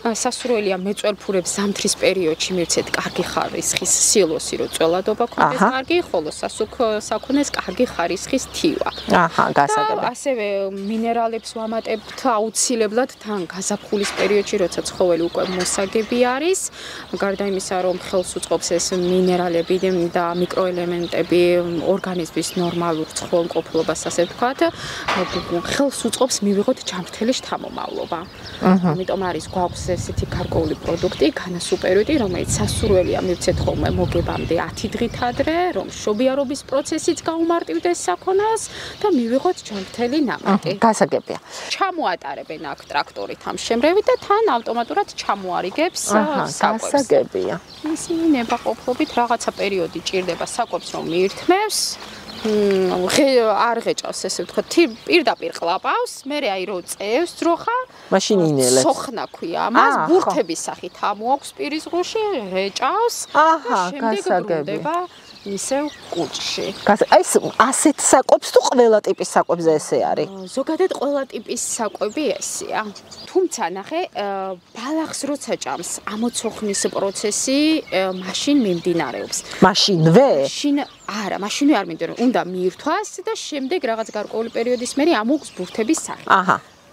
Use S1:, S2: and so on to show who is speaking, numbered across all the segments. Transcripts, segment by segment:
S1: სასურველია მეწველფურებს ზამთრის პერიოდში მივცეთ კარგი ხარისხის სილოსი, რომ წველადობა ქონდეს კარგი, ხოლო საქონელს კარგი ხარისხის თივა.
S2: გასაგები.
S1: ასევე მინერალებს ვამატებთ აუცილებლად თან გაზაფხულის პერიოდში, როცა ცხოველი უკვე მოსაგები არის. გარდა იმისა, რომ ხელს უწყობს ეს მინერალები და მიკროელემენტები ორგანიზმის ნორმალურ ცხოველმყოფლობას, ასე ვთქვათ, ხელს უწყობს მივიღოთ ჯანმრთელი შთამომავლობა. ამიტომ არის გვაქვს ესეთი გარკვეული პროდუქტი, განასუპერვიტი, რომელიც სასურველია მივცეთ ხოლმე მოგებამდე 10 დღით ადრე, რომ შობიარობის პროცესიც გაუმარტივდეს საქონელს და მივიღოთ ჯანმრთელი ნამატი.
S2: გასაგებია.
S1: ჩამოატარებენ აქ ტრაქტორით ამ შემრევით და თან ავტომატურად ჩამოარიგებს საკვებს.
S2: გასაგებია.
S1: ისინი ნებაყოფლობით რაღაცა პერიოდი ჭირდება საკვებს რომ მიირთმევს. არ ღეჭავს ესე ვთქვათ, პირდაპირ ყლაპავს, მერე აი რო წევს ძროხა,
S2: მაშინ ინელებს.
S1: სოხნა ქვია ამას, ბურთების სახით ამოაქვს პირის ღრუში, ღეჭავს და შემდეგ ბრუნდება ისევ კუჭში.
S2: აი ასეთ საკვებს თუ ყველა ტიპის საკვებზე ესე არის?
S1: ზოგადად ყველა ტიპის საკვები ესეა. თუმცა ნახე, ბალახს როცა ჭამს, ამოცოხნის პროცესი მაშინ მიმდინარეობს.
S2: მაშინვე?
S1: არა, მაშინვე არ მინდა რომ უნდა მიირთვას და შემდეგ რაღაც გარკვეული პერიოდის მერე ამოღს ბურთების სახით.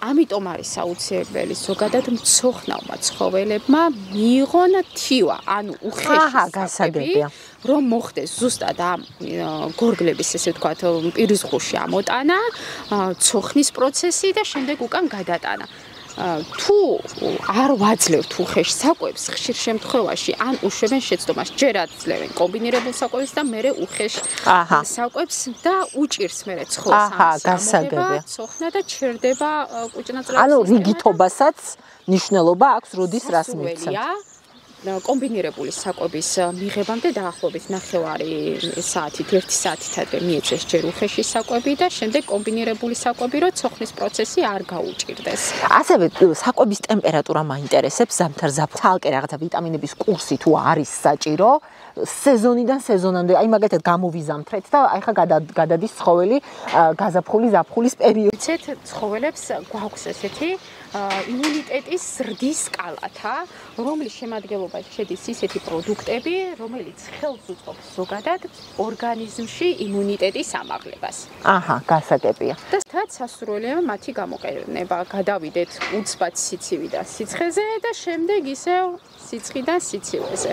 S1: ამიტომ არის აუცილებელი ზოგადად მცოხნავმა ცხოველებმა მიიღონ თივა, ანუ უხეში
S2: გასაგებია.
S1: რომ მოხდეს ზუსტად ამ გორგლების ესე ვთქვათ პირის ღრუში ამოტანა, ცოხნის პროცესი და შემდეგ უკან გადატანა. თუ არ ვაძლევთ უხეშ საკვებს, ხშირ შემთხვევაში ან უშვებენ შეცდომას, ჯერ აძლევენ კომბინირებულ საკვებს და მერე უხეშ საკვებს და უჭირს მერე ცხოველს
S2: გასაგებია.
S1: ცოხნა და ჩერდება კუჭნაწლების.
S2: ანუ რიგითობასაც ნიშნულობა აქვს, როდის რას მიცემთ.
S1: კომბინირებული საკვების მიღებამდე დაახლოებით 9 საათით, 1 საათით ადრე მიეწეს ჯერ უხეში საკვები და შემდეგ კომბინირებული საკვები, რომ ცოხნის პროცესი არ გაუჭირდეს.
S2: ასევე საკვების ტემპერატურა მაინტერესებს ზამთარ ცალკე რაღაცა ვიტამინების კურსი თუ არის საჭირო სეზონიდან სეზონამდე, აი მაგალითად გამოვიზამთრეთ და აი ხა გადადის ცხოველი გაზაფხულის ზაფხულის პერიოდში.
S1: ცხოველებს გვაქვს ესეთი იმუნიტეტის ზრდის სკალათა, რომლის შემადგენლობაში შედის ისეთი პროდუქტები, რომელიც ხელს უწყობს ზოგადად ორგანიზმში იმუნიტეტის ამაღლებას.
S2: გასაგებია.
S1: და თაც სასურველია მათი გამოყენება. გადავიდეთ უცბად სიცივიდან სიცხეზე და შემდეგ ისევ სიცხიდან სიცივეზე.